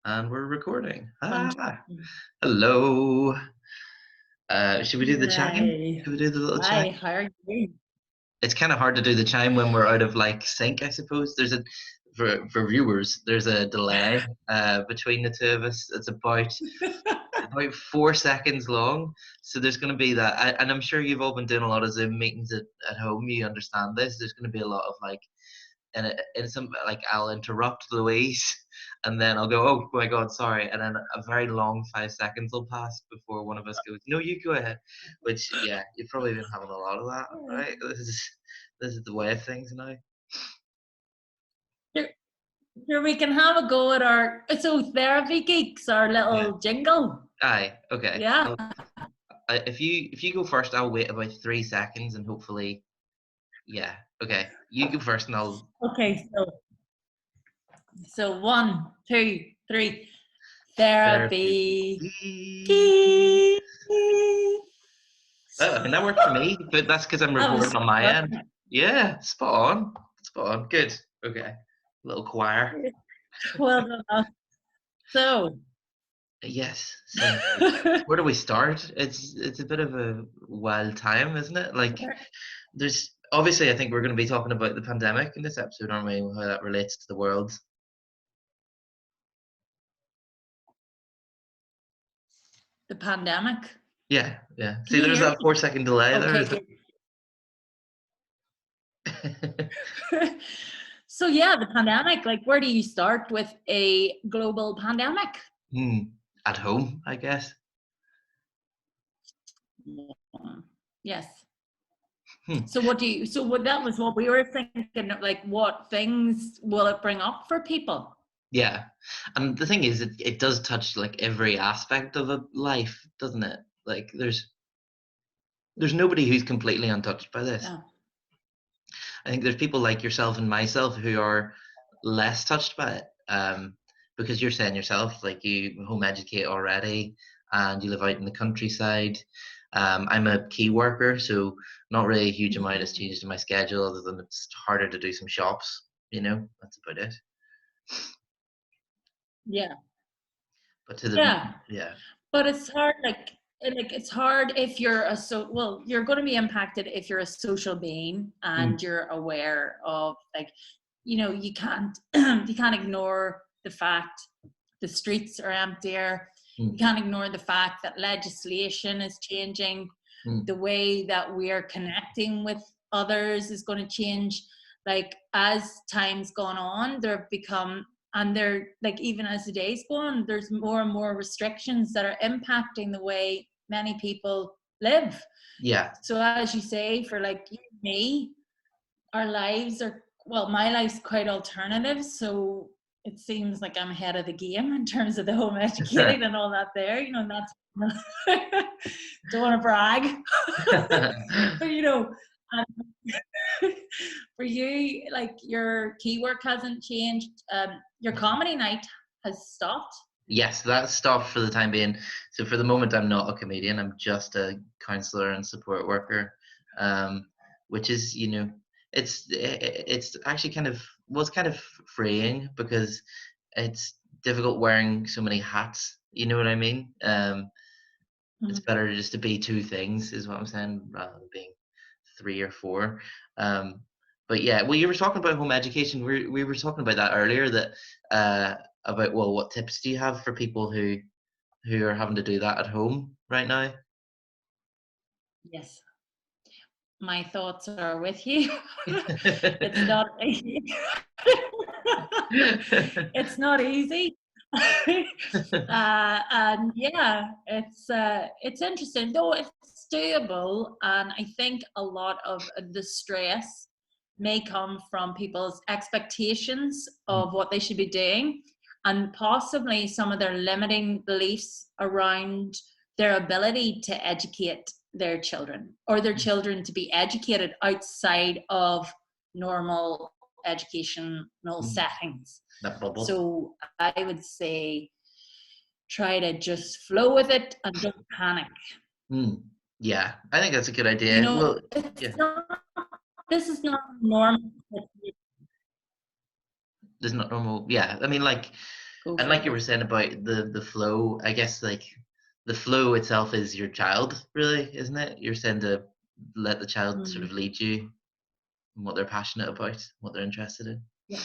And we're recording. Fun. Ah, hello. Should we do the chime? Yay. Should we do the little chime? Hi, how are you? It's kind of hard to do the chime when we're out of like sync, I suppose. There's a for viewers, there's a delay between the two of us. It's about 4 seconds long. So there's going to be that, and I'm sure you've all been doing a lot of Zoom meetings at home. You understand this. There's going to be a lot of like in some like I'll interrupt Louise and then I'll go, oh my god, sorry, and then a very long 5 seconds will pass before one of us goes, no, you go ahead. Which yeah, you've probably been having a lot of that, right? This is the way of things now. Here we can have a go at our therapy geeks, our little jingle. Aye, okay. Yeah. Well, if you go first, I'll wait about 3 seconds and hopefully, yeah, okay. You go first and I'll. Okay, so 1, 2, 3. Therapy geeks. Oh, I think that worked for me, but that's because I'm recording on my perfect. end. Yeah, spot on. Spot on. Good. Okay. Little choir. Well done. So. Yes. So where do we start? It's a bit of a wild time, isn't it? Like there's obviously I think we're going to be talking about the pandemic in this episode, aren't we? How that relates to the world. The pandemic. Yeah, yeah. See, there's that 4 second delay okay. there. So yeah, the pandemic, like where do you start with a global pandemic? At home, I guess. Yes. So that was what we were thinking, like what things will it bring up for people? Yeah, and the thing is, it does touch like every aspect of a life, doesn't it? Like there's nobody who's completely untouched by this. Yeah. I think there's people like yourself and myself who are less touched by it, because you're saying yourself, like you home educate already, and you live out in the countryside. I'm a key worker, so not really a huge amount has changed in my schedule, other than it's harder to do some shops. That's about it. Yeah. But to the yeah. But it's hard, like it's hard if you're you're going to be impacted if you're a social being and you're aware of like, you can't you can't ignore the fact the streets are emptier. You can't ignore the fact that legislation is changing. The way that we are connecting with others is going to change. Like as time's gone on, they're like, even as the days go on, there's more and more restrictions that are impacting the way many people live. Yeah. So as you say, for like you and me, our lives are, well, my life's quite alternative. So it seems like I'm ahead of the game in terms of the home educating and all that there, and that's, don't want to brag, but for you, like your key work hasn't changed. Your comedy night has stopped. Yes, that's stopped for the time being. So for the moment, I'm not a comedian. I'm just a counselor and support worker, which is, it's actually kind of freeing, because it's difficult wearing so many hats. You know what I mean? It's better just to be two things, is what I'm saying, rather than being three or four. But yeah, well, you were talking about home education. We were talking about that earlier. About, well, what tips do you have for people who are having to do that at home right now? Yes, my thoughts are with you. It's not easy. It's not easy. And yeah, it's interesting, though it's doable, and I think a lot of the stress may come from people's expectations of what they should be doing, and possibly some of their limiting beliefs around their ability to educate their children, or their children to be educated outside of normal educational settings. That bubble. So I would say try to just flow with it and don't panic. Yeah, I think that's a good idea. Well, this is not normal. This is not normal. Yeah, I mean, like, Go And for like it. you were saying about the flow, I guess like the flow itself is your child, really, isn't it? You're saying to let the child sort Mm. of lead you in what they're passionate about, what they're interested in. Yeah.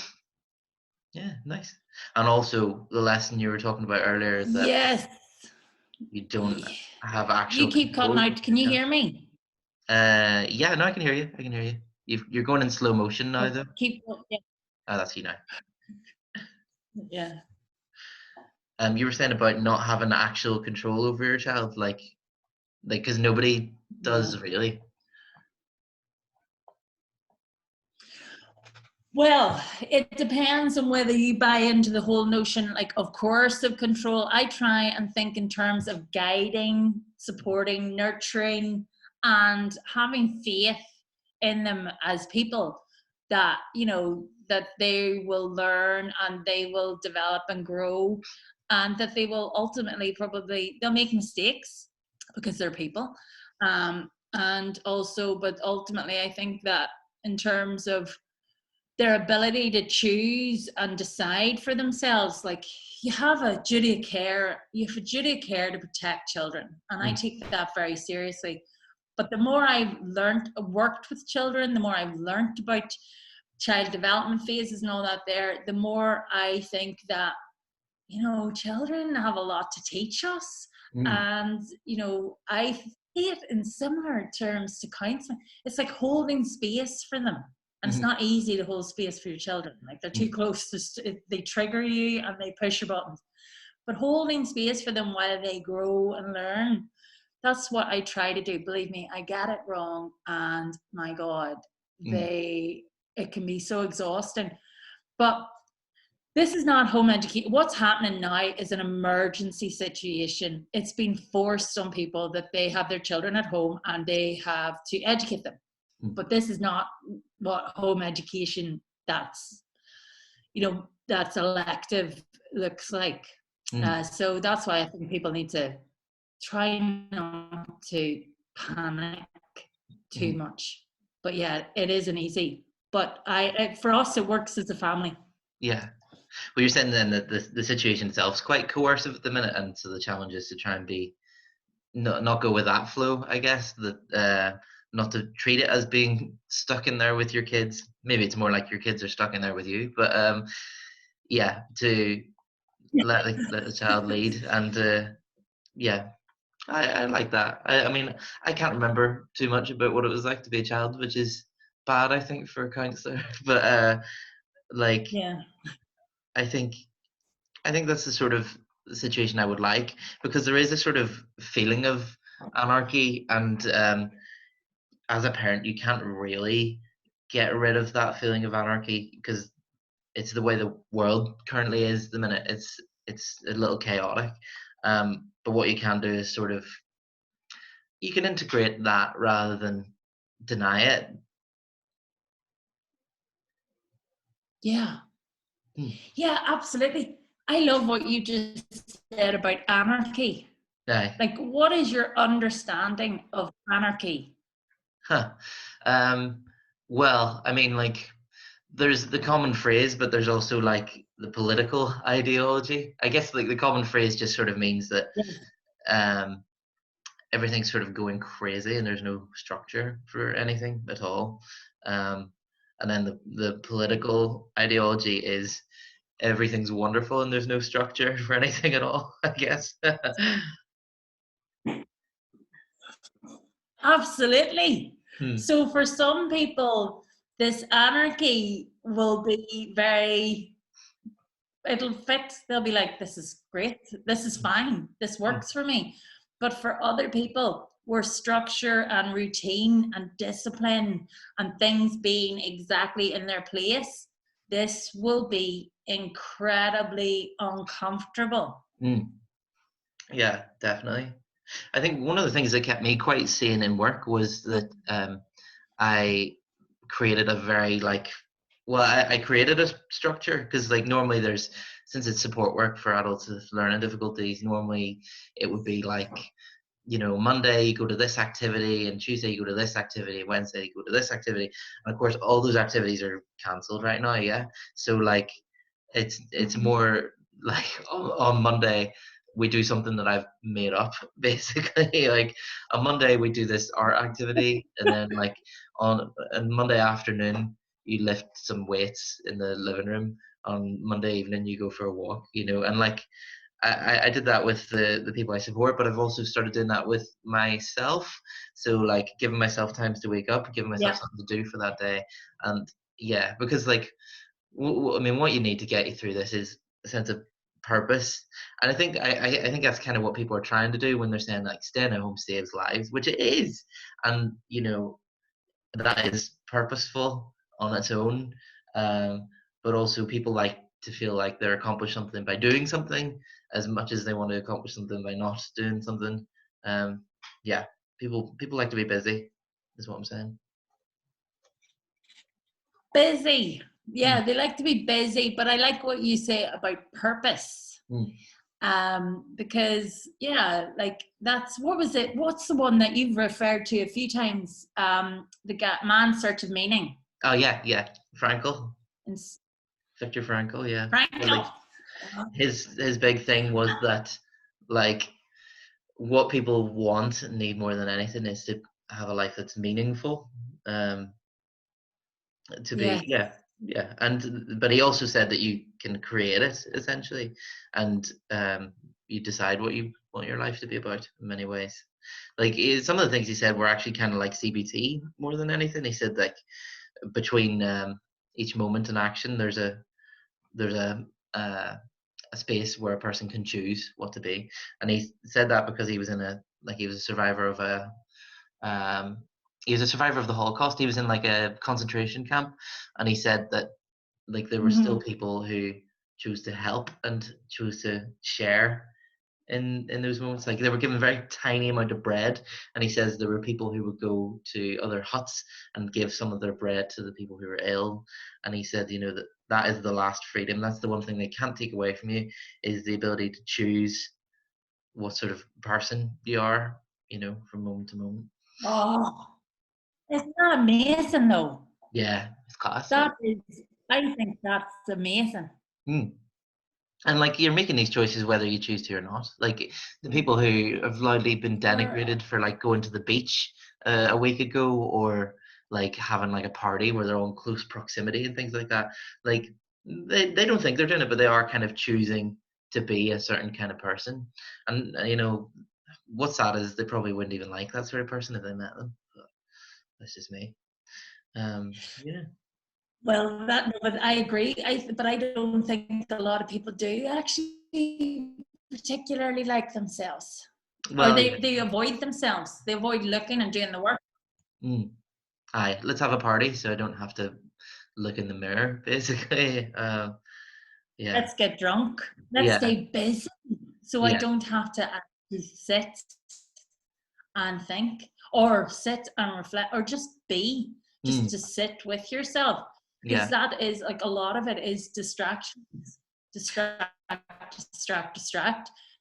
Yeah, nice. And also the lesson you were talking about earlier that Yes. you don't Y- have You actual keep cutting control over out. Can your you child. hear me? Yeah, no, I can hear you. I can hear you. You're going in slow motion now, Oh, though. keep. Yeah. Oh, that's you now. Yeah. You were saying about not having actual control over your child, like because nobody Yeah. does really. Well, it depends on whether you buy into the whole notion like of coercive control. I try and think in terms of guiding, supporting, nurturing, and having faith in them as people that, you know, that they will learn and they will develop and grow and that they will ultimately probably they'll make mistakes because they're people. And also, but ultimately I think that in terms of their ability to choose and decide for themselves, like you have a duty of care, you have a duty of care to protect children, and I Mm, take that very seriously. But the more I've learned, worked with children, the more I've learned about child development phases and all that there, the more I think that, you know, children have a lot to teach us. mm, And, you know, I see it in similar terms to counseling. It's like holding space for them. And it's mm, not easy to hold space for your children. Like they're too mm, close to, they trigger you and they push your buttons. But holding space for them while they grow and learn, that's what I try to do. Believe me, I get it wrong. And my God, mm. it can be so exhausting. But this is not home education. What's happening now is an emergency situation. It's been forced on people that they have their children at home and they have to educate them. Mm, But this is not what home education that's, you know, that's elective looks like. mm, So that's why I think people need to try not to panic too mm. much. But yeah, it isn't easy. But for us, it works as a family. Yeah. Well, you're saying then that the situation itself is quite coercive at the minute, and so the challenge is to try and be not go with that flow, I guess. That not to treat it as being stuck in there with your kids. Maybe it's more like your kids are stuck in there with you, but yeah, to let the child lead, and yeah, I like that. I mean, I can't remember too much about what it was like to be a child, which is bad, I think, for a counselor. But like, Yeah. I think I think that's the sort of situation I would like, because there is a sort of feeling of anarchy, and as a parent, you can't really get rid of that feeling of anarchy because it's the way the world currently is. The minute it's a little chaotic, but what you can do is sort of you can integrate that rather than deny it. Yeah. Hmm. Yeah, absolutely. I love what you just said about anarchy. Aye. Like, what is your understanding of anarchy? Huh. Um, well, I mean, like, there's the common phrase, but there's also like the political ideology. I guess like the common phrase just sort of means that Yes. um, everything's sort of going crazy and there's no structure for anything at all. Um, and then the political ideology is everything's wonderful and there's no structure for anything at all, I guess. Absolutely. Hmm, So, for some people, this anarchy will be very, it'll fit. They'll be like, this is great. This is fine. This hmm, works for me. But for other people, where structure and routine and discipline and things being exactly in their place, this will be incredibly uncomfortable. hmm. Yeah, definitely. I think one of the things that kept me quite sane in work was that I created a very like well I created a structure because like normally there's since it's support work for adults with learning difficulties, normally it would be like, you know, Monday you go to this activity and Tuesday you go to this activity and Wednesday you go to this activity, and of course all those activities are cancelled right now. Yeah, so like it's more like on Monday we do something that I've made up basically. Like on Monday we do this art activity, and then like on Monday afternoon you lift some weights in the living room. On Monday evening you go for a walk, and like I did that with the people I support, but I've also started doing that with myself. So like giving myself times to wake up, giving myself Yeah. something to do for that day. And yeah, because like I mean, what you need to get you through this is a sense of purpose. And I think that's kind of what people are trying to do when they're saying like staying at home saves lives, which it is. And that is purposeful on its own. But also people like to feel like they're accomplishing something by doing something as much as they want to accomplish something by not doing something. Um, yeah, people like to be busy, is what I'm saying. Busy. Yeah, Mm, they like to be busy, but I like what you say about purpose. mm. Because yeah, like what's the one that you've referred to a few times, the man's search of meaning. Oh yeah, Frankel, And Viktor Frankl, yeah. So like Frankel. his big thing was that like what people want and need more than anything is to have a life that's meaningful. Um, to be Yes. yeah, and but he also said that you can create it essentially, and you decide what you want your life to be about in many ways. Like some of the things he said were actually kind of like CBT more than anything. He said like between each moment and action there's a space where a person can choose what to be. And he said that because he was he was a survivor of um, the Holocaust. He was in like a concentration camp, and he said that like there were still Mm-hmm. people who chose to help and chose to share in those moments. Like they were given a very tiny amount of bread, and he says there were people who would go to other huts and give some of their bread to the people who were ill. And he said, that is the last freedom. That's the one thing they can't take away from you, is the ability to choose what sort of person you are, from moment to moment. Oh, isn't that amazing though? Yeah, it's class. That is, I think that's amazing. Mm. And like you're making these choices whether you choose to or not. Like the people who have loudly been Sure. denigrated for like going to the beach a week ago, or like having like a party where they're all in close proximity and things like that. Like they don't think they're doing it, but they are kind of choosing to be a certain kind of person. And what's sad is they probably wouldn't even like that sort of person if they met them. But that's just me. Yeah. Well, but I agree. But I don't think a lot of people do actually particularly like themselves, or Well, they avoid themselves. They avoid looking and doing the work. mm, aye, let's have a party so I don't have to look in the mirror, basically. Yeah, Let's get drunk. Let's yeah, stay busy, so I yeah, don't have to actually sit and think, or sit and reflect, or just be, just mm, to sit with yourself, because yeah, that is like a lot of it is distractions, distract.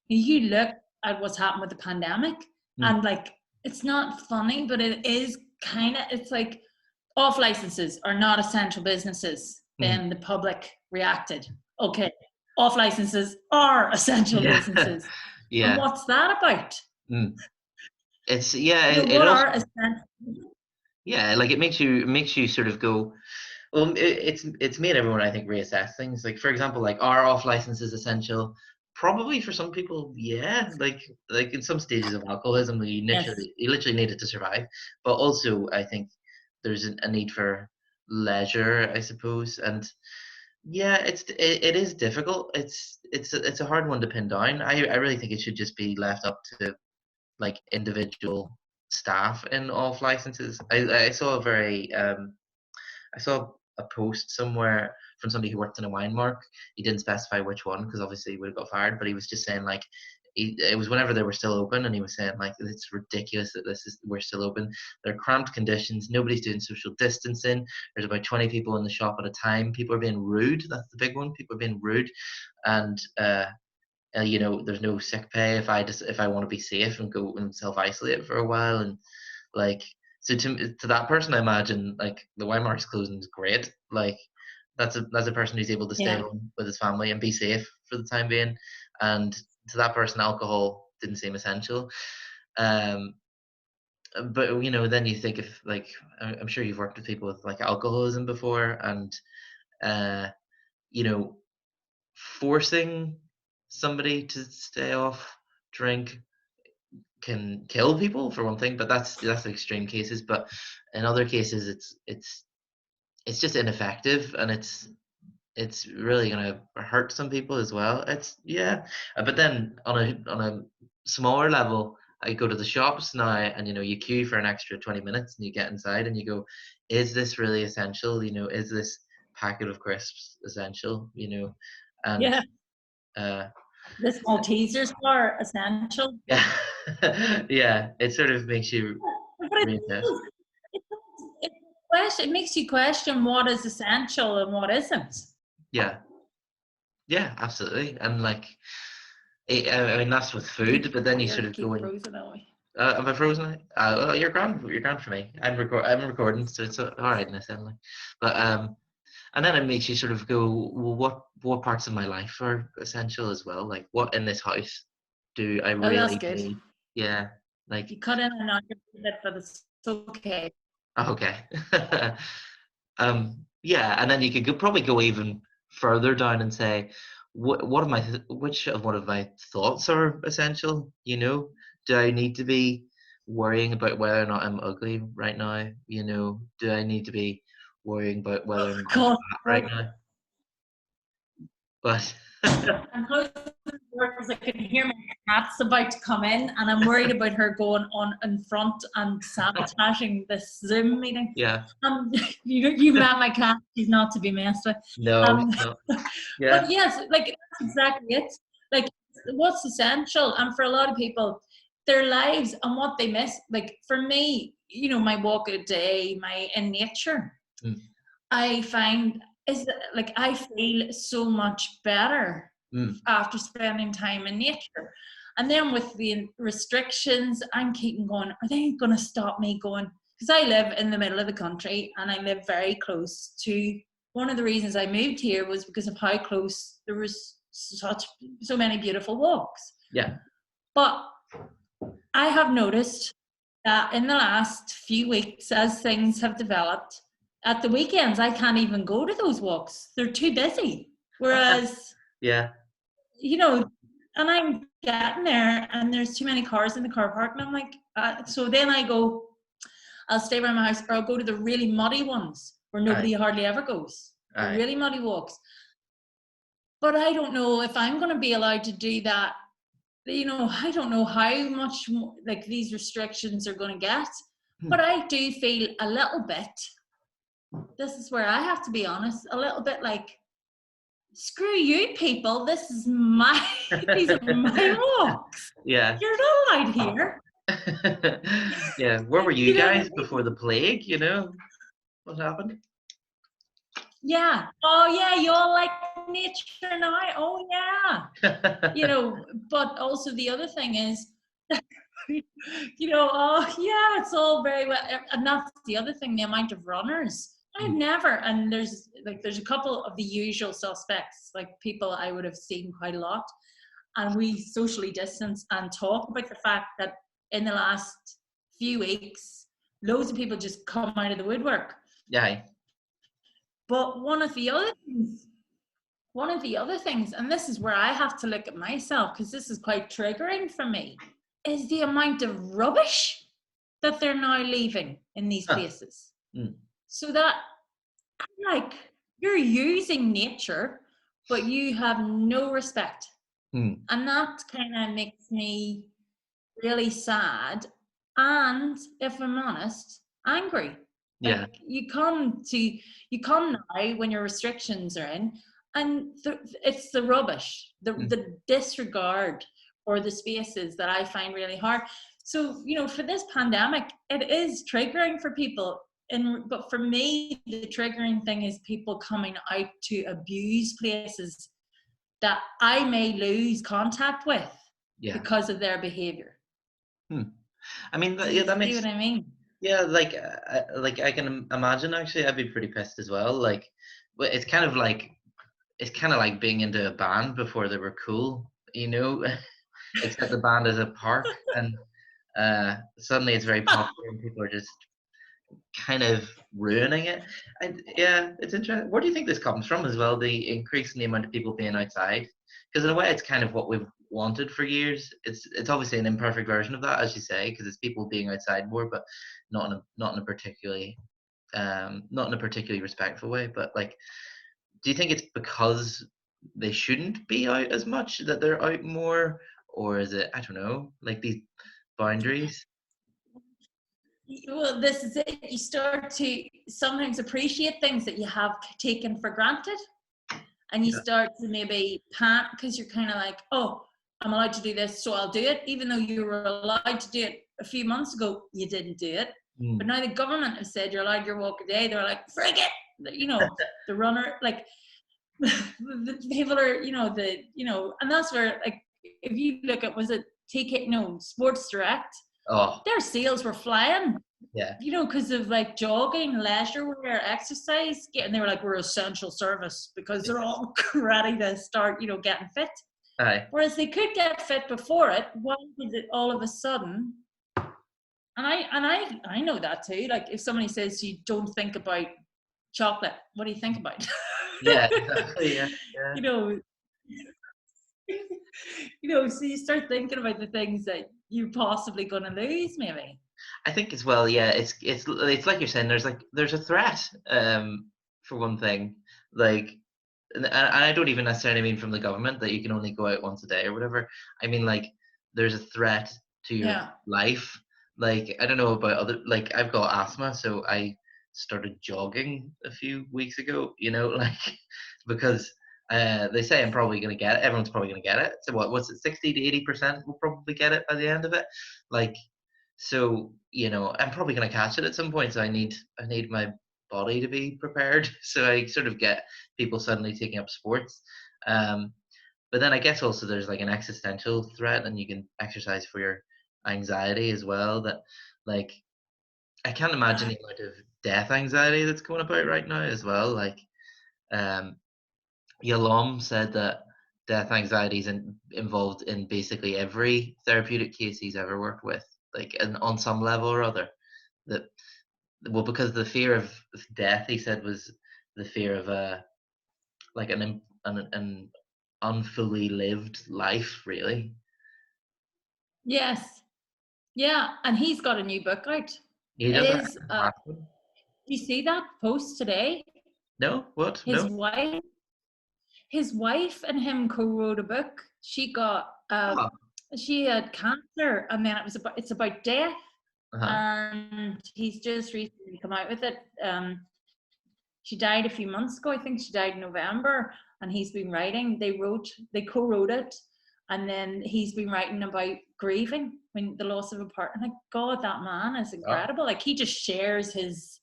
You look at what's happened with the pandemic, mm, and like it's not funny, but it is kind of, it's like off licenses are not essential businesses. mm, Then the public reacted, okay, off licenses are essential yeah, businesses. And yeah. what's that about? Mm. It's yeah. You know, It what also are essential? yeah. Like it makes you sort of go. Well, it's made everyone I think reassess things. Like for example, like are off licenses essential? Probably for some people, yeah. Like in some stages of alcoholism, Yes. you literally need it to survive. But also, I think there's a need for leisure, I suppose. And yeah, it is difficult. It's a hard one to pin down. I really think it should just be left up to like individual staff in off licenses. I saw I saw a post somewhere from somebody who worked in a wine mark. He didn't specify which one because obviously he would have got fired, but he was just saying like it was whenever they were still open, and he was saying like it's ridiculous that we're still open. They're cramped conditions. Nobody's doing social distancing. There's about 20 people in the shop at a time. People are being rude. That's the big one. People are being rude, and there's no sick pay if I want to be safe and go and self isolate for a while, and like so to that person, I imagine like the Weimar's closing is great. Like, that's a person who's able to stay Yeah. home with his family and be safe for the time being. And to that person, alcohol didn't seem essential. Um, but then you think, if like, I'm sure you've worked with people with like alcoholism before, and uh, you know, forcing somebody to stay off drink can kill people for one thing, but that's extreme cases. But in other cases, it's just ineffective, and it's really gonna hurt some people as well. It's yeah, but then on a smaller level, I go to the shops now, and you queue for an extra 20 minutes, and you get inside, and you go, is this really essential? Is this packet of crisps essential? And Yeah. uh, This Maltesers are essential. yeah, yeah, it sort of makes you But reassess. it, it makes you question what is essential and what isn't. Yeah, yeah, absolutely, and like, I mean that's with food, but then you Here, sort of go keep in. frozen away. Am I frozen? Well, you're grand. You're grand for me. I'm recording, so it's all right in this anyway. But and then it makes you sort of go, well, what parts of my life are essential as well? Like, what in this house do I Oh, that's really good. need? Yeah, like, You cut in and out a bit, but it's okay. okay. Yeah, and then you could probably go even further down and say, what of which of one of my thoughts are essential? Do I need to be worrying about whether or not I'm ugly right now? Do I need to be worrying about whether or not I'm God, fat right now? But I'm closing the door because I can hear my cat's about to come in, and I'm worried about her going on in front and sabotaging this Zoom meeting. yeah, You met my cat; she's not to be messed with. no, Um, no, but yeah, yes, like that's exactly it. Like what's essential, and for a lot of people, their lives and what they miss. Like for me, my walk a day, my in nature. mm, I find is that, like I feel so much better mm, after spending time in nature. And then with the restrictions, I'm keeping going, are they going to stop me going? Because I live in the middle of the country and I live very close to one of the reasons I moved here was because of how close there was so many beautiful walks. yeah, But I have noticed that in the last few weeks, as things have developed, at the weekends, I can't even go to those walks. They're too busy. Whereas, yeah, and I'm getting there and there's too many cars in the car park. And I'm like, so then I go, I'll stay around my house or I'll go to the really muddy ones where aye, nobody hardly ever goes, the aye, really muddy walks. But I don't know if I'm going to be allowed to do that. I don't know how much more, like these restrictions are going to get, hmm, but I do feel a little bit, this is where I have to be honest, a little bit like, screw you people, this is my, these are my walks. yeah. You're not allowed here. Yeah, where were you You know what I guys mean? before the plague? What happened? Yeah. Oh yeah, you all like nature now. Oh yeah. But also the other thing is, oh yeah, it's all very well, and that's the other thing, the amount of runners. I've Mm, never, and there's a couple of the usual suspects, like people I would have seen quite a lot, and we socially distance and talk about the fact that in the last few weeks, loads of people just come out of the woodwork. yeah, But one of the other things, and this is where I have to look at myself because this is quite triggering for me, is the amount of rubbish that they're now leaving in these huh, places. mm, So that, like, you're using nature, but you have no respect. mm, And that kind of makes me really sad. And if I'm honest, angry. yeah, Like you come now when your restrictions are in, and it's the rubbish, the mm, the disregard for the spaces that I find really hard. So for this pandemic, it is triggering for people. But for me, the triggering thing is people coming out to abuse places that I may lose contact with yeah. because of their behavior. Hmm. I mean, Do yeah, you that see makes what I mean? yeah. Like I can imagine. Actually, I'd be pretty pissed as well. Like, But it's kind of like being into a band before they were cool, you know. Except the band is a park, and suddenly it's very popular, and people are just kind of ruining it. And yeah, it's interesting. Where do you think this comes from as well? The increase in the amount of people being outside, because in a way, it's kind of what we've wanted for years. It's obviously an imperfect version of that, as you say, because it's people being outside more, but not in a particularly not in a particularly respectful way. But like, do you think it's because they shouldn't be out as much that they're out more, or is it, I don't know, like these boundaries? Well, this is it. You start to sometimes appreciate things that you have taken for granted, and you Yeah. start to maybe pant because you're kind of like, oh, I'm allowed to do this, so I'll do it, even though you were allowed to do it a few months ago. You didn't do it, but Mm. now the government has said you're allowed your walk a day. They're like, frig it, you know, the runner, like the people are, and that's where, like, if you look at, was it TK, no, Sports Direct, Oh, their sales were flying, yeah. because of like jogging, leisure wear, exercise, and they were like, we're essential service because they're all ready to start, getting fit. Aye. Whereas they could get fit before it. Why did it all of a sudden? And I know that too. Like, if somebody says you don't think about chocolate, what do you think about? Yeah, exactly. Yeah, yeah. you know, so you start thinking about the things that you're possibly going to lose, maybe. I think as well, yeah, it's like you're saying, there's a threat, for one thing. Like, and I don't even necessarily mean from the government that you can only go out once a day or whatever. I mean, like, there's a threat to your Yeah. life. Like, I don't know about other, like, I've got asthma, so I started jogging a few weeks ago, like, because they say I'm probably going to get it. Everyone's probably going to get it. So what's it, 60 to 80% will probably get it by the end of it. Like, so, I'm probably going to catch it at some point. So I need my body to be prepared. So I sort of get people suddenly taking up sports. Um, but then I guess also there's like an existential threat, and you can exercise for your anxiety as well. That, like, I can't imagine the amount of death anxiety that's going about right now as well. Like, um, Yalom said that death anxiety is involved in basically every therapeutic case he's ever worked with, like, and on some level or other. That, well, because the fear of death, he said, was the fear of like an unfully lived life, really. Yes. Yeah. And he's got a new book out. He does that. His, you see that post today? No, what? His No. wife, his wife and him co-wrote a book. Oh, She had cancer, and then it's about death, uh-huh. and he's just recently come out with it. She died a few months ago. I think she died in November, and he's been writing. They co-wrote it, and then he's been writing about grieving when the loss of a partner. Like, God, that man is Oh, incredible. Like, he just shares his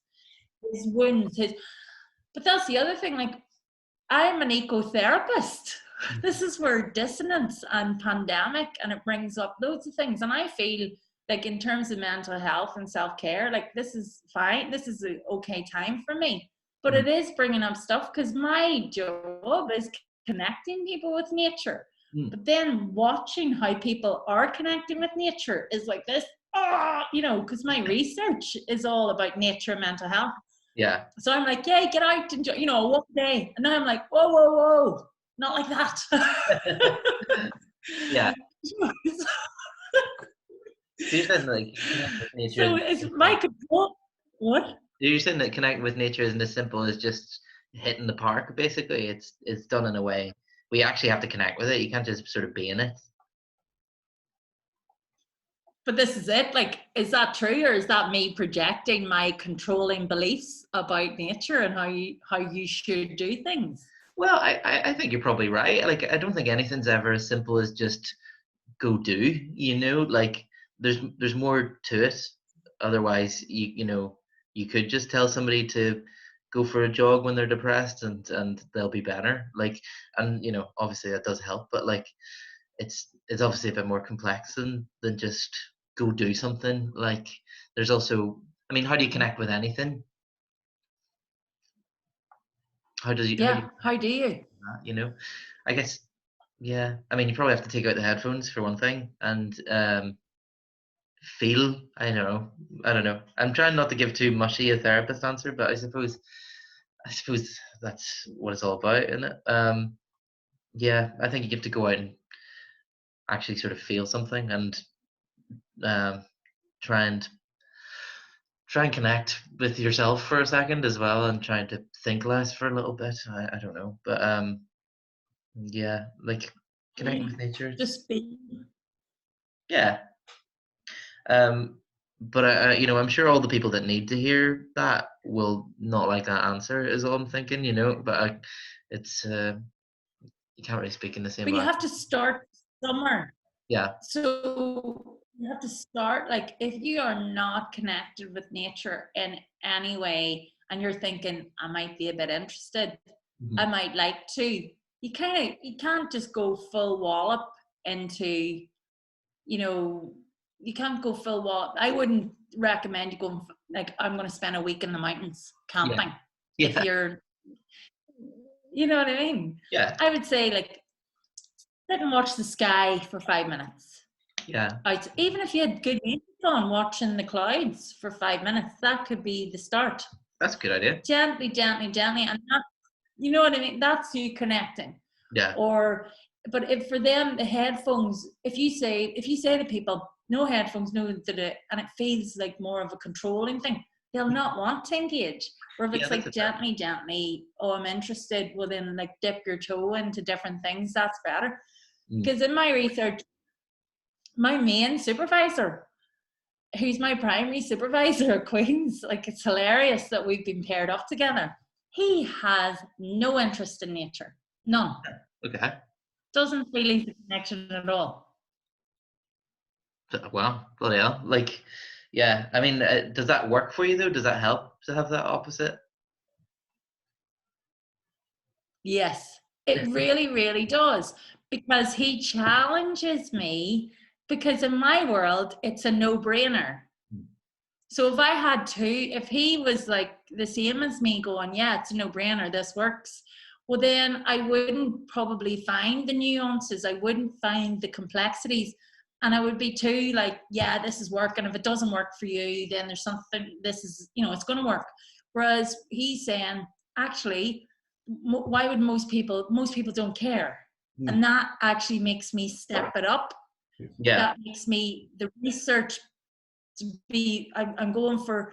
wounds. But that's the other thing. Like, I'm an ecotherapist. This is where dissonance and pandemic, and it brings up loads of things. And I feel like, in terms of mental health and self-care, like, this is fine. This is an okay time for me. But mm, it is bringing up stuff because my job is connecting people with nature. mm. But then watching how people are connecting with nature is like this, because my research is all about nature and mental health. Yeah. So I'm like, yeah, get out, enjoy, walk a day. And now I'm like, whoa, whoa, whoa, not like that. Yeah. So you're saying, like, connect with nature So isn't it's my simple. control. What? You're saying that connecting with nature isn't as simple as just hitting the park. Basically, it's done in a way we actually have to connect with it. You can't just sort of be in it. But this is it. Like, is that true, or is that me projecting my controlling beliefs about nature and how you should do things? Well, I think you're probably right. Like, I don't think anything's ever as simple as just go do. Like, there's more to it. Otherwise, you could just tell somebody to go for a jog when they're depressed, and they'll be better. Like, and obviously that does help, but like, it's obviously a bit more complex than just go do something. Like, there's also, I mean, how do you connect with anything? how do you Yeah. How do you? that, you know? I guess, yeah. I mean, you probably have to take out the headphones for one thing, and feel. I don't know. I don't know. I'm trying not to give too mushy a therapist answer, but I suppose that's what it's all about, isn't it? Yeah, I think you have to go out and actually sort of feel something, and um, try and connect with yourself for a second as well, and trying to think less for a little bit. I don't know, but yeah, like connecting with nature. Just be. Yeah. Um, but I'm sure all the people that need to hear that will not like that answer. Is all I'm thinking, But it's you can't really speak in the same But you have language. to start somewhere. Yeah. So you have to start, like, if you are not connected with nature in any way and you're thinking, I might be a bit interested, I Mhm. might like to, you can't just go full wallop into, you know, you can't go full wallop. I wouldn't recommend you going, like, I'm going to spend a week in the mountains Yeah. camping. If Yeah. you're, you know what I mean? Yeah. I would say, like, sit and watch the sky for 5 minutes. Yeah. Out. Even if you had good music on, watching the clouds for 5 minutes, that could be the start. That's a good idea. Gently, gently, gently, and that, you know what I mean. That's you connecting. Yeah. Or, but if for them the headphones, if you say to people no headphones, no, and it feels like more of a controlling thing, they'll not want to engage. Or if Yeah, it's that's like a fair. gently, gently, oh, I'm interested, well then, like, dip your toe into different things. That's better. Mm. Because in my research, my main supervisor, who's my primary supervisor at Queen's, like, it's hilarious that we've been paired up together. He has no interest in nature. None. Okay. Doesn't feel he's a connection at all. Wow. Bloody hell. Like, yeah. I mean, does that work for you though? Does that help to have that opposite? Yes, it really, really does. Because he challenges me, because in my world, it's a no-brainer. Mm. So if he was like the same as me, going, yeah, it's a no-brainer, this works, well, then I wouldn't probably find the nuances, I wouldn't find the complexities, and I would be too like, yeah, this is working. If it doesn't work for you, then there's something, this is, it's going to work. Whereas he's saying, actually, why would most people don't care. Mm. And that actually makes me step it up. Yeah. That makes me the research to be, I'm going for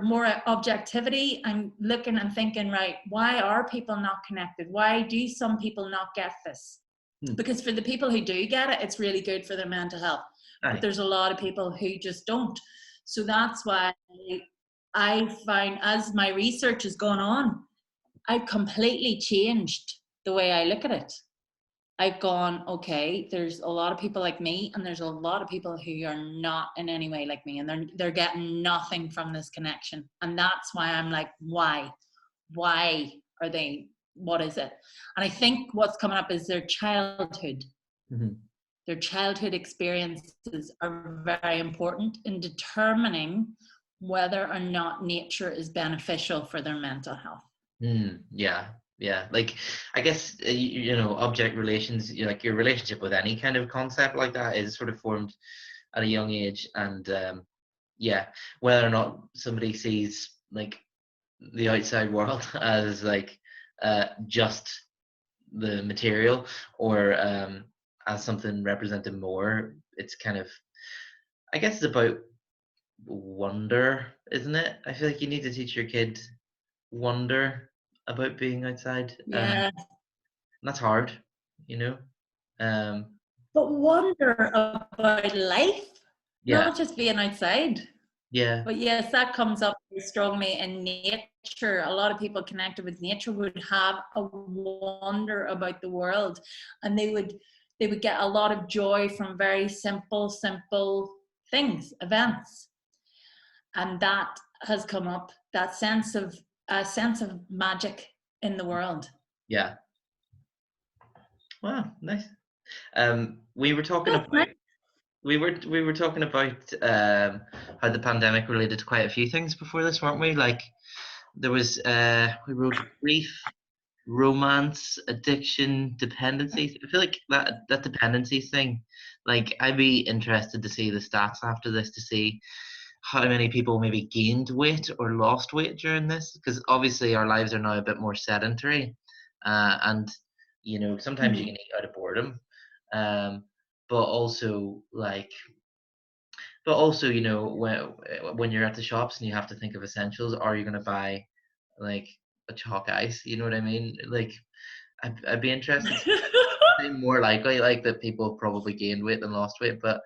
more objectivity. I'm looking and thinking, right, why are people not connected? Why do some people not get this? Mm. Because for the people who do get it, it's really good for their mental health. But Aye. there's a lot of people who just don't. So that's why I find, as my research has gone on, I've completely changed the way I look at it. I've gone, okay, there's a lot of people like me, and there's a lot of people who are not in any way like me, and they're getting nothing from this connection. And that's why I'm like, why? Why are they? What is it? And I think what's coming up is their childhood. Mm-hmm. Their childhood experiences are very important in determining whether or not nature is beneficial for their mental health. Yeah, yeah. Like, I guess object relations. Like your relationship with any kind of concept like that is sort of formed at a young age, and yeah, whether or not somebody sees like the outside world as like just the material, or as something representing more, it's kind of, I guess, it's about wonder, isn't it? I feel like you need to teach your kid wonder about being outside. Yeah. That's hard, you know. Um, But wonder about life, yeah, not just being outside. yeah, But yes, that comes up very strongly in nature. A lot of people connected with nature would have a wonder about the world, and they would get a lot of joy from very simple things, events, and that has come up. That sense of magic in the world. yeah. Wow, nice. We were talking That's about nice. we were talking about how the pandemic related to quite a few things before this, weren't we? Like there was we wrote grief, romance, addiction, dependency. I feel like that dependency thing, like I'd be interested to see the stats after this to see how many people maybe gained weight or lost weight during this, because obviously our lives are now a bit more sedentary, and sometimes you Mhm. can eat out of boredom, um, but also like when you're at the shops and you have to think of essentials, are you going to buy like a chalk ice? You know what I mean? Like I'd be interested. Seem more likely like that people probably gained weight than lost weight, but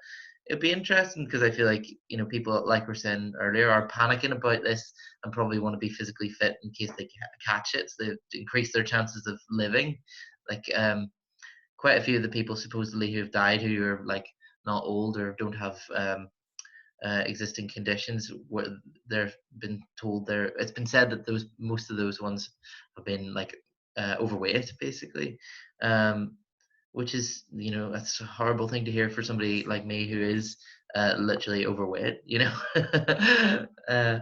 it'd be interesting because I feel like people, like we're saying earlier, are panicking about this and probably want to be physically fit in case they catch it, so they increase their chances of living. Like quite a few of the people supposedly who've died who are like not old or don't have existing conditions, where they've been told it's been said that most of those ones have been like overweight basically, um, which is that's a horrible thing to hear for somebody like me who is literally overweight, uh,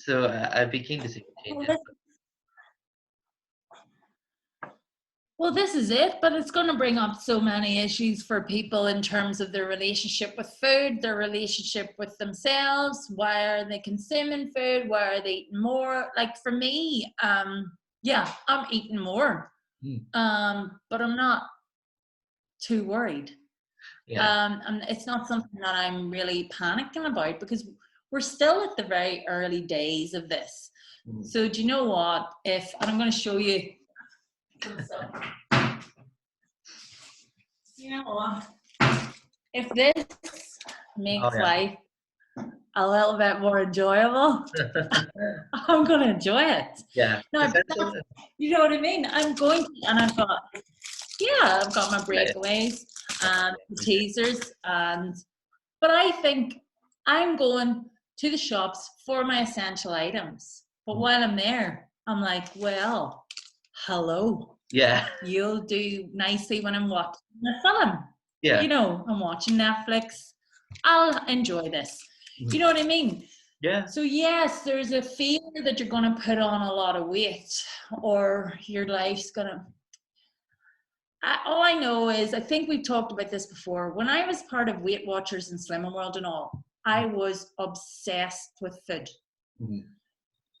so I'd be keen to see what Well, changes. Well, this is it, but it's going to bring up so many issues for people in terms of their relationship with food, their relationship with themselves. Why are they consuming food? Why are they eating more? Like for me, yeah, I'm eating more, Hmm. but I'm not too worried. Yeah. And it's not something that I'm really panicking about because we're still at the very early days of this. Hmm. So do you know what? And I'm going to show you some stuff. You know what? If this Oh makes yeah. life a little bit more enjoyable, I'm going to enjoy it. Yeah. No, but Essential. you know what I mean? I'm going to, and I've got my Yeah. breakaways Yeah. and the teasers, but I think I'm going to the shops for my essential items. But while I'm there, I'm like, well, hello. Yeah. You'll do nicely when I'm watching a film. Yeah. I'm watching Netflix. I'll enjoy this. You know what I mean? Yeah. So yes, there's a fear that you're going to put on a lot of weight or your life's going to. All I know is, I think we've talked about this before. When I was part of Weight Watchers and Slimming World and all, I was obsessed with food. Mhm.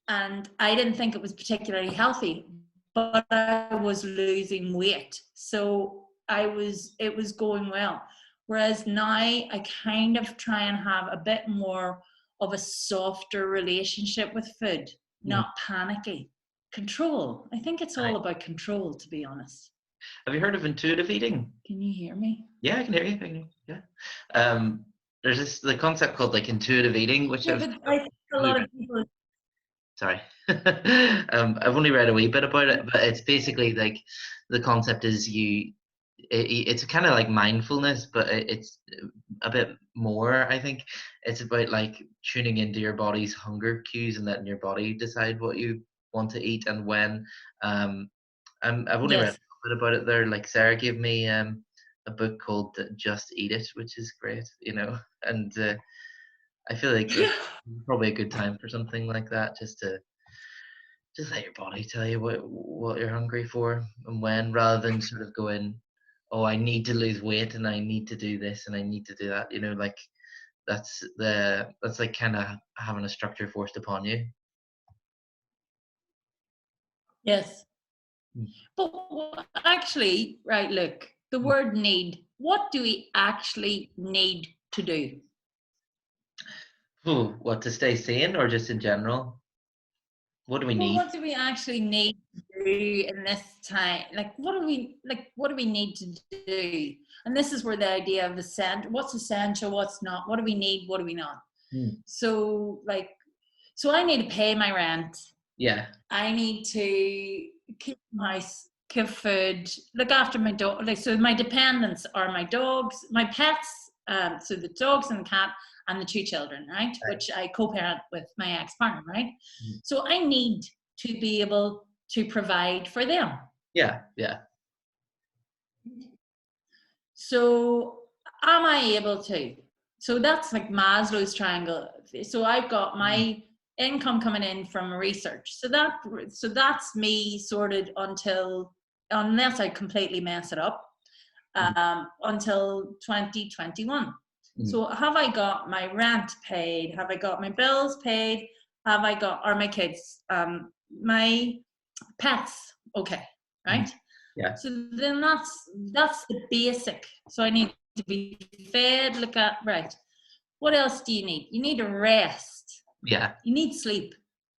And I didn't think it was particularly healthy, but I was losing weight. So it was going well. Whereas now I kind of try and have a bit more of a softer relationship with food, Mhm. not panicky. Control. I think it's all Right. about control, to be honest. Have you heard of intuitive eating? Can you hear me? Yeah, I can hear you. Yeah. There's the concept called like intuitive eating, which Yeah, but I think a only lot read, of people. sorry, I've only read a wee bit about it, but it's basically like the concept is it's kind of like mindfulness, but it's a bit more. I think it's about like tuning into your body's hunger cues and letting your body decide what you want to eat and when. Um, I've only read Yes. a bit about it there. Like Sarah gave me a book called Just Eat It, which is great, and I feel like it's probably a good time for something like that, just let your body tell you what you're hungry for and when, rather than sort of going, oh, I need to lose weight and I need to do this and I need to do that. Like that's like kind of having a structure forced upon you. Yes. Mm. But actually, right, look, the word need, what do we actually need to do? Oh, what, to stay sane or just in general? What do we Well, need? what do we actually need to do in this time? What do we need to do? And this is where the idea of what's essential, what's not, what do we need, what do we not? Mm. So so I need to pay my rent. Yeah. I need to keep my give food, look after my dog. Like, so my dependents are my dogs, my pets. So the dogs and the cat and the two children, right? Right. Which I co-parent with my ex-partner, right? Mm. So I need to be able to provide for them. Yeah. Yeah. So am I able to? So that's like Maslow's triangle. So I've got Mm. my income coming in from research. So that's me sorted unless I completely mess it up, until 2021. So have I got my rent paid? Have I got my bills paid? Are my kids, my pets okay, right? Yeah. So then that's the basic. So I need to be fed, look at, right. What else do you need? You need a rest. Yeah. You need sleep.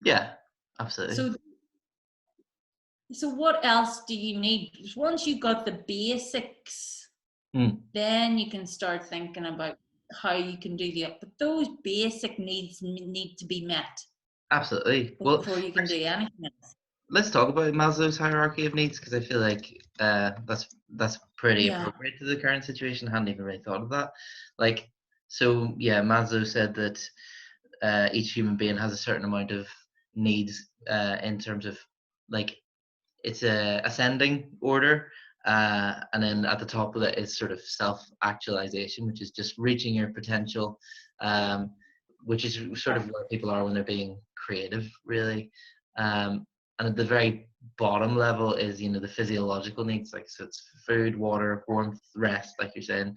Yeah, absolutely. So what else do you need? Once you've got the basics, then you can start thinking about how you can do but those basic needs need to be met. Absolutely. Before you can do anything else. Let's talk about Maslow's hierarchy of needs, because I feel like that's pretty appropriate to the current situation. I hadn't even really thought of that. Like, so yeah, Maslow said that each human being has a certain amount of needs in terms of, like, it's a ascending order, and then at the top of it is sort of self-actualization, which is just reaching your potential, which is sort of where people are when they're being creative, really. And at the very bottom level is, the physiological needs, like, so it's food, water, warmth, rest, like you're saying.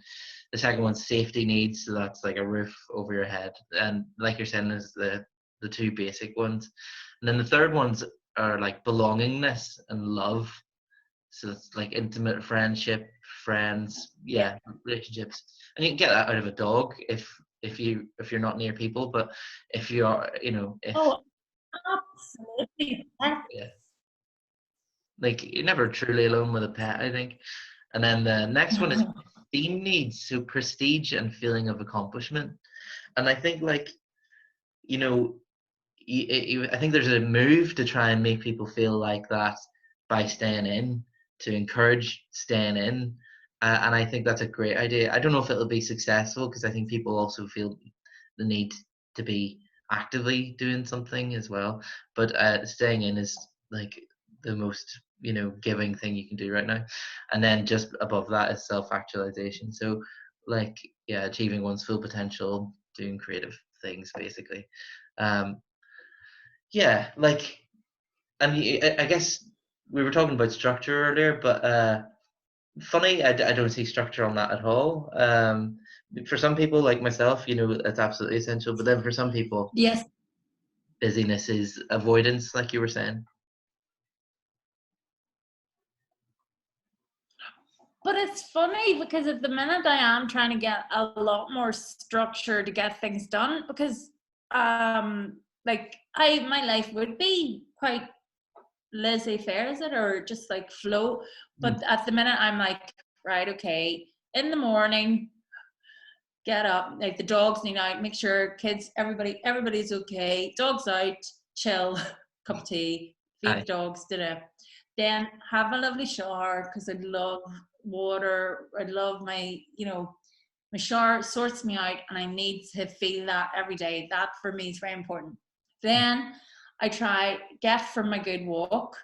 The second one's safety needs, so that's like a roof over your head, and like you're saying, is the two basic ones. And then the third ones are like belongingness and love. So it's like intimate friendship, friends, relationships. And you can get that out of a dog if you're not near people, but if you are, if Absolutely. yeah, like, you're never truly alone with a pet, I think. And then the next one is esteem needs, so prestige and feeling of accomplishment. And I think, like, I think there's a move to try and make people feel like that by staying in, to encourage staying in. And I think that's a great idea. I don't know if it'll be successful, because I think people also feel the need to be actively doing something as well. But staying in is like the most, giving thing you can do right now. And then just above that is self-actualization. So, like, yeah, achieving one's full potential, doing creative things, basically. Yeah, like, and I guess we were talking about structure earlier, but funny, I don't see structure on that at all. For some people, like myself, it's absolutely essential. But then for some people, yes, busyness is avoidance, like you were saying. but it's funny because at the minute I am trying to get a lot more structure to get things done, because like my life would be quite laissez-faire, is it, or just like flow. But at the minute I'm like, right, okay, in the morning, get up, like the dogs need out, make sure kids, everybody's okay, dogs out, chill, cup of tea, feed the dogs, then have a lovely shower, because I love water. I love my shower sorts me out, and I need to feel that every day. That for me is very important. Then I try get for my good walk,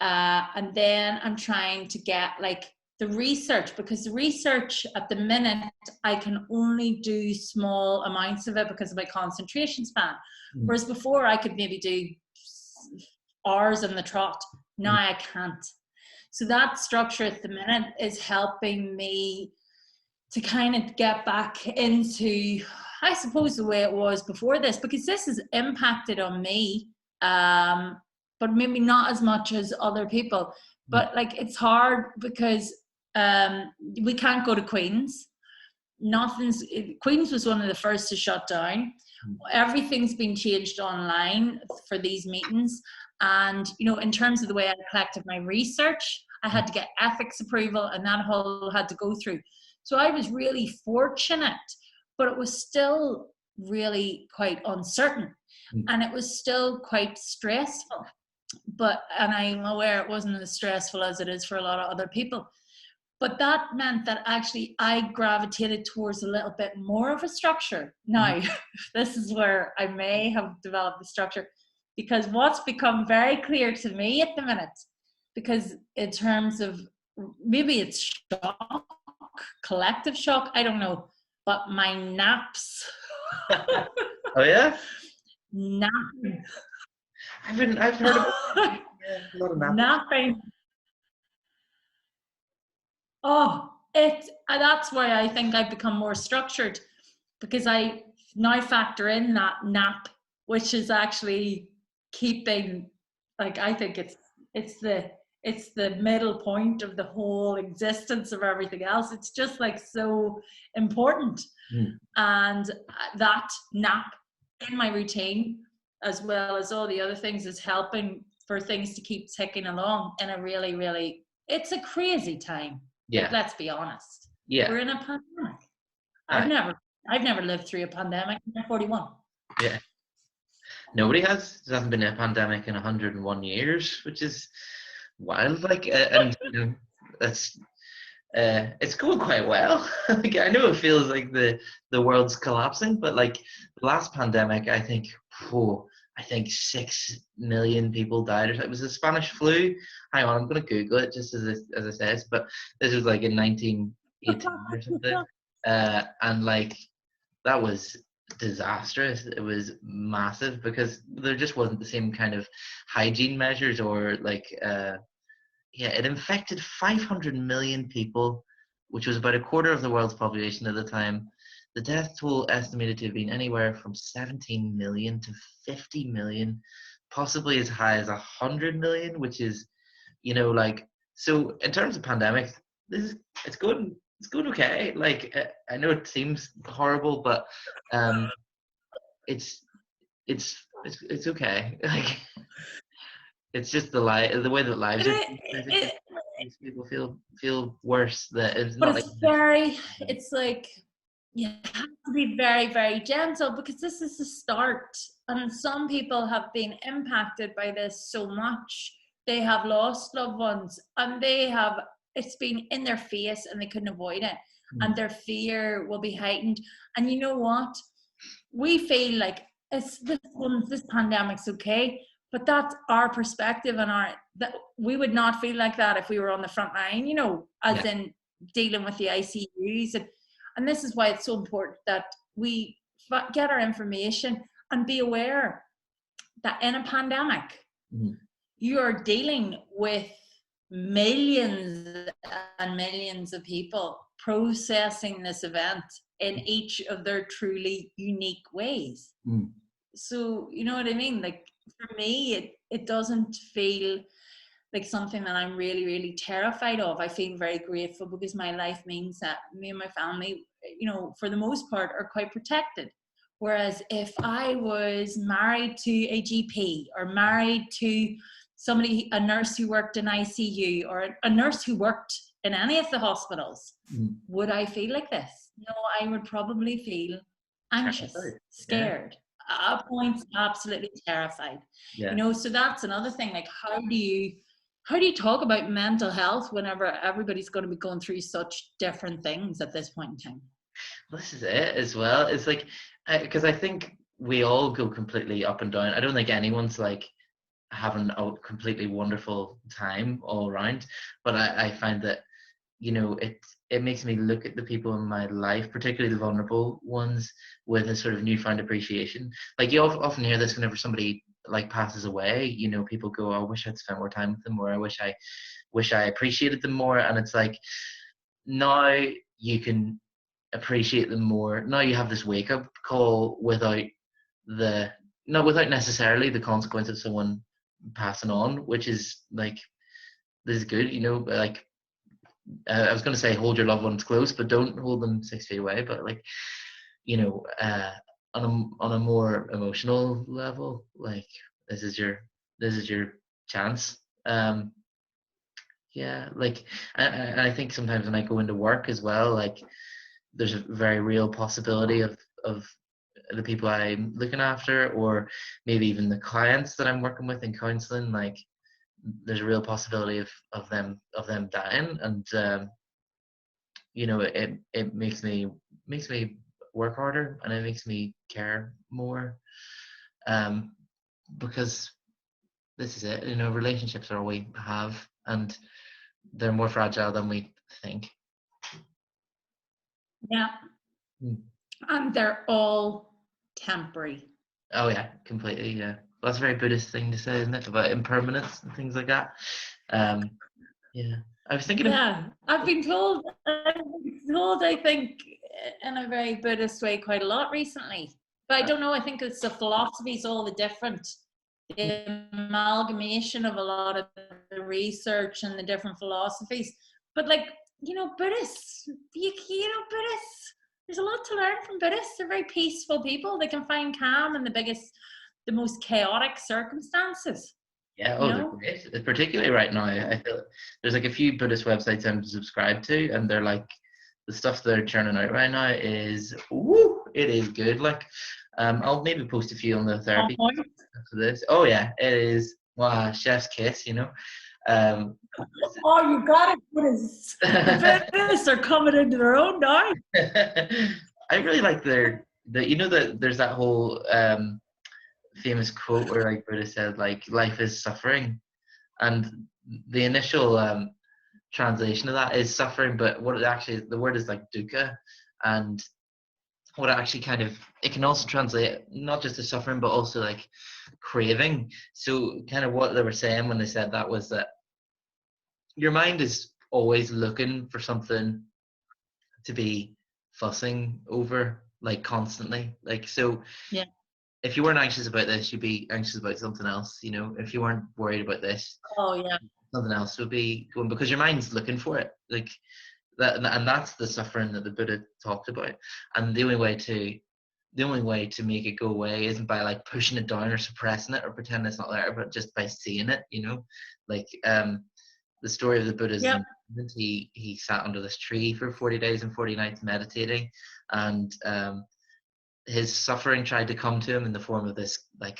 and then I'm trying to get like the research, because the research at the minute I can only do small amounts of it because of my concentration span. Whereas before I could maybe do hours on the trot. Now I can't. So that structure at the minute is helping me to kind of get back into, I suppose, the way it was before this, because this has impacted on me, but maybe not as much as other people. But like, it's hard because we can't go to Queen's. Queen's was one of the first to shut down. Everything's been changed online for these meetings. And, in terms of the way I collected my research, I had to get ethics approval, and that whole had to go through. So I was really fortunate, but it was still really quite uncertain, and it was still quite stressful. And I'm aware it wasn't as stressful as it is for a lot of other people. But that meant that actually I gravitated towards a little bit more of a structure. Now, this is where I may have developed the structure, because what's become very clear to me at the minute, because in terms of, maybe it's shock, collective shock, I don't know, but my naps. Oh yeah? Napping. I've heard about that. Yeah, a lot of napping. Napping. Oh, that's why I think I've become more structured, because I now factor in that nap, which is actually keeping, like, I think it's the it's the middle point of the whole existence of everything else. It's just like so important. Mm. And that nap in my routine, as well as all the other things, is helping for things to keep ticking along in a really, really, it's a crazy time. Like, Yeah, let's be honest. yeah, We're in a pandemic. I've aye, never I've never lived through a pandemic. I'm 41. yeah. Nobody has. There hasn't been a pandemic in 101 years, which is wild. Like, and you know, that's it's going quite well. Like, I know it feels like the world's collapsing, but like the last pandemic, I think, oh, I think 6 million people died. It was the Spanish flu. Hang on, I'm going to Google it just as it says. But this was like in 1918 or something, and like that was disastrous. It was massive because there just wasn't the same kind of hygiene measures or like yeah, it infected 500 million people, which was about a quarter of the world's population at the time. The death toll estimated to have been anywhere from 17 million to 50 million, possibly as high as 100 million, which is, you know, like, so in terms of pandemics, this is, it's going okay. Like, I know it seems horrible, but um, it's, it's okay. Like, it's just the way that lives It, are it, changed. I think it it, makes people feel worse. That it's but not like it's like, you have to be very, very gentle, because this is the start. And some people have been impacted by this so much. They have lost loved ones, and it's been in their face and they couldn't avoid it. And their fear will be heightened. And you know what? We feel like this pandemic's okay, but that's our perspective, and that we would not feel like that if we were on the front line, as yeah, in dealing with the ICUs. And this is why it's so important that we get our information and be aware that in a pandemic, mm, you are dealing with millions and millions of people processing this event in each of their truly unique ways. mm, So, you know what I mean? Like, for me, it doesn't feel like something that I'm really, really terrified of. I feel very grateful, because my life means that me and my family, for the most part, are quite protected. Whereas if I was married to a GP, or married to a nurse who worked in ICU, or a nurse who worked in any of the hospitals, mm. would I feel like this? No, I would probably feel anxious, Terrified. Yeah, scared, at points absolutely terrified. yeah. So that's another thing. Like, how do you talk about mental health whenever everybody's going to be going through such different things at this point in time? Well, this is it as well. It's like, because I think we all go completely up and down. I don't think anyone's like having a completely wonderful time all around, but I find that, it makes me look at the people in my life, particularly the vulnerable ones, with a sort of newfound appreciation. Like, you often hear this whenever somebody like passes away. People go, "Oh, I wish I'd spent more time with them," or "I wish I appreciated them more." And it's like, now you can appreciate them more. Now you have this wake up call without the not without necessarily the consequence of someone passing on, which is like, this is good. Like, I was going to say hold your loved ones close, but don't hold them 6 feet away. But like, you know, uh, on a more emotional level, like, this is your chance. Yeah, like, and I think sometimes when I go into work as well, like, there's a very real possibility of the people I'm looking after, or maybe even the clients that I'm working with in counseling. Like, there's a real possibility of them dying, and it makes me work harder, and it makes me care more, um, because this is it. Relationships are all we have, and they're more fragile than we think. Yeah. Mm. And they're all temporary. Oh yeah, completely. Yeah, well, that's a very Buddhist thing to say, isn't it? About impermanence and things like that. Um, yeah, I was thinking of. Yeah, I've been told, I think, in a very Buddhist way quite a lot recently. But I don't know, I think it's the philosophies, all the different, the amalgamation of a lot of the research and the different philosophies. But like, Buddhists, Buddhists, there's a lot to learn from Buddhists. They're very peaceful people. They can find calm in the most chaotic circumstances, Yeah, you oh, they're know? great. Particularly right now, I feel there's like a few Buddhist websites I'm subscribed to, and they're like the stuff they're churning out right now is woo, it is good. Like, I'll maybe post a few on the On therapy point. after this. Oh yeah, it is. Wow, chef's kiss, you know. Um, Oh, you got it, Buddhists. The Buddhists are coming into their own now. I really like the you know that there's that whole famous quote where like Buddha said like life is suffering, and the initial translation of that is suffering, but what it actually is, the word is like dukkha, and what it actually kind of it can also translate not just to suffering but also like craving. So kind of what they were saying when they said that was that your mind is always looking for something to be fussing over like constantly, like so Yeah. if you weren't anxious about this you'd be anxious about something else, you know, if you weren't worried about this Oh, yeah. something else would be going because your mind's looking for it, like that, and that's the suffering that the Buddha talked about. And the only way to make it go away isn't by like pushing it down or suppressing it or pretending it's not there, but just by seeing it, you know. Like the story of the Buddha's Yep. enlightenment, he sat under this tree for 40 days and 40 nights meditating, and his suffering tried to come to him in the form of this like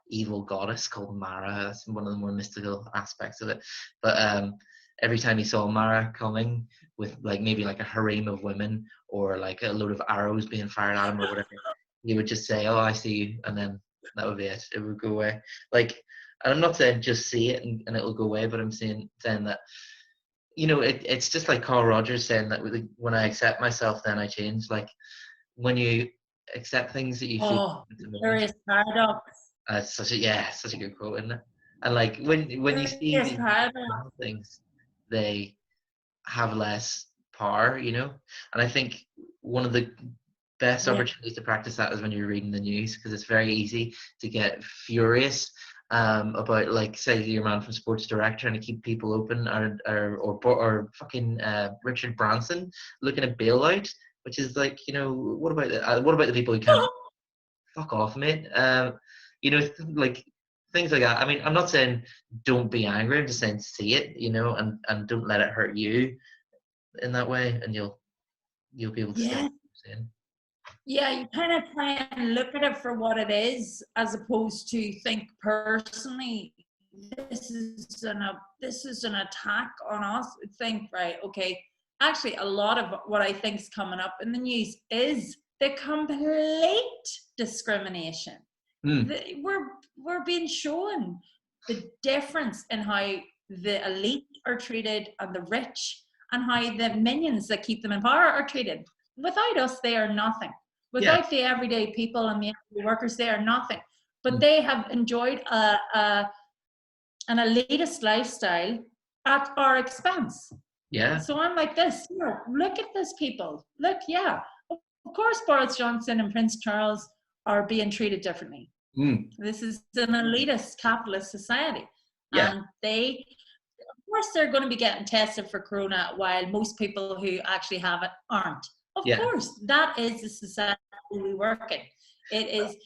evil goddess called Mara. That's one of the more mystical aspects of it. But every time he saw Mara coming with like maybe like a harem of women or like a load of arrows being fired at him or whatever, he would just say, "Oh, I see you," and then that would be it. It would go away. Like, and I'm not saying just see it and it'll go away, but I'm saying that you know it's just like Carl Rogers saying that when I accept myself, then I change. Like when you accept things that you feel Oh, at the moment. curious paradox. Such a good quote, isn't it? And like when you see Curious the paradox. small things, they have less power, you know. And I think one of the best Yeah. opportunities to practice that is when you're reading the news because it's very easy to get furious about like say your man from Sports Direct trying to keep people open or fucking Richard Branson looking at bailout, which is like you know what about the people who can't fuck off, mate. You know, like things like that. I mean, I'm not saying don't be angry. I'm just saying see it, you know, and don't let it hurt you in that way, and you'll be able to still Yeah. understand. Yeah, you kind of try and look at it for what it is, as opposed to think personally, this is an attack on us. Think, right, okay. Actually, a lot of what I think is coming up in the news is the complete discrimination. Mm, We're being shown the difference in how the elite are treated and the rich, and how the minions that keep them in power are treated. Without us, they are nothing. yeah. Without the everyday people and the everyday workers, they are nothing. But Mm, they have enjoyed an elitist lifestyle at our expense. yeah. So I'm like this, look at this, people. Look, yeah. Of course, Boris Johnson and Prince Charles are being treated differently. Mm, This is an elitist capitalist society. yeah. And of course, they're going to be getting tested for corona while most people who actually have it aren't. Of Yeah. course, that is the society we work in.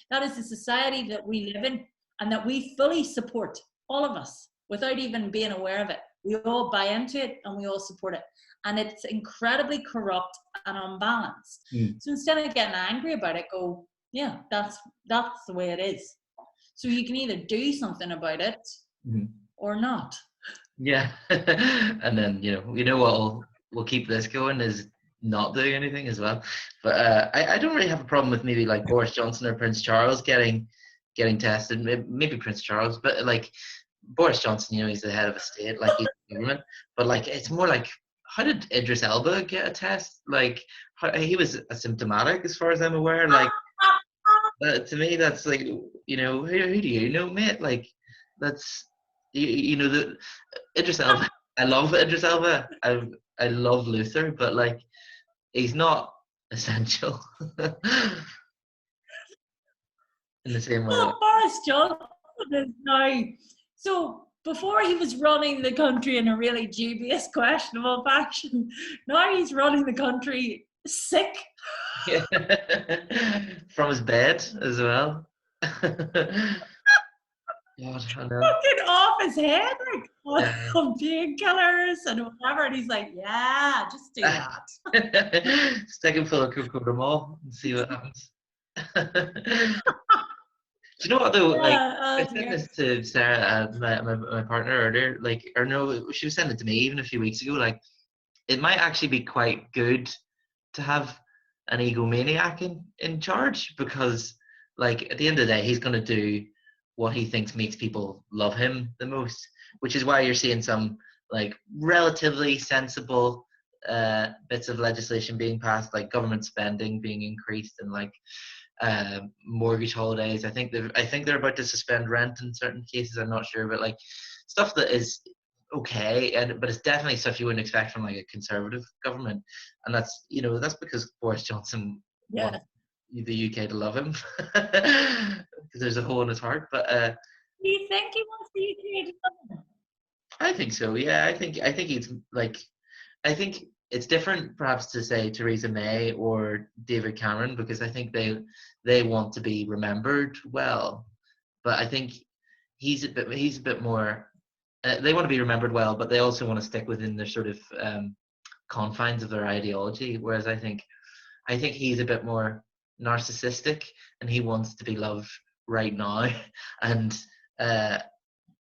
That is the society that we live in and that we fully support, all of us, without even being aware of it. We all buy into it and we all support it. And it's incredibly corrupt and unbalanced. Mm, So instead of getting angry about it, go, yeah, that's the way it is. So you can either do something about it mm, or not. yeah. And then you know what will keep this going is not doing anything as well. But I don't really have a problem with maybe like Boris Johnson or Prince Charles getting tested. Maybe Prince Charles, but like Boris Johnson, you know, he's the head of a state, like he's the government. But like, it's more like, how did Idris Elba get a test? Like, he was asymptomatic, as far as I'm aware. Like, To me, that's like, who do you know, mate? Like, that's, the Idris Elba. I love Idris Elba. I love Luther, but like, he's not essential in the same way that. Well, Boris Johnson is now. So before he was running the country in a really dubious, questionable fashion, now he's running the country sick, Yeah. From his bed as well. God, I know. fucking off his head, like Yeah. on painkillers and whatever. And he's like, yeah, just do that. Stick him full of cocodamol and see what happens. Do you know what though? Like, Yeah, I oh said dear. this to Sarah, my partner earlier. Like, or no, she was sending it to me even a few weeks ago. Like, it might actually be quite good to have an egomaniac in charge, because, like, at the end of the day, he's going to do what he thinks makes people love him the most, which is why you're seeing some like relatively sensible bits of legislation being passed, like government spending being increased, and like mortgage holidays. I think they're about to suspend rent in certain cases. I'm not sure, but like stuff that is okay, but it's definitely stuff you wouldn't expect from like a conservative government, and that's because Boris Johnson Yeah. wants the UK to love him because there's a hole in his heart. But Do you think he wants the UK to love him? I think so. Yeah, I think he's like I think it's different perhaps to say Theresa May or David Cameron, because I think they want to be remembered well, but I think he's a bit more. They want to be remembered well, but they also want to stick within their sort of confines of their ideology. Whereas I think he's a bit more narcissistic, and he wants to be loved right now, and uh,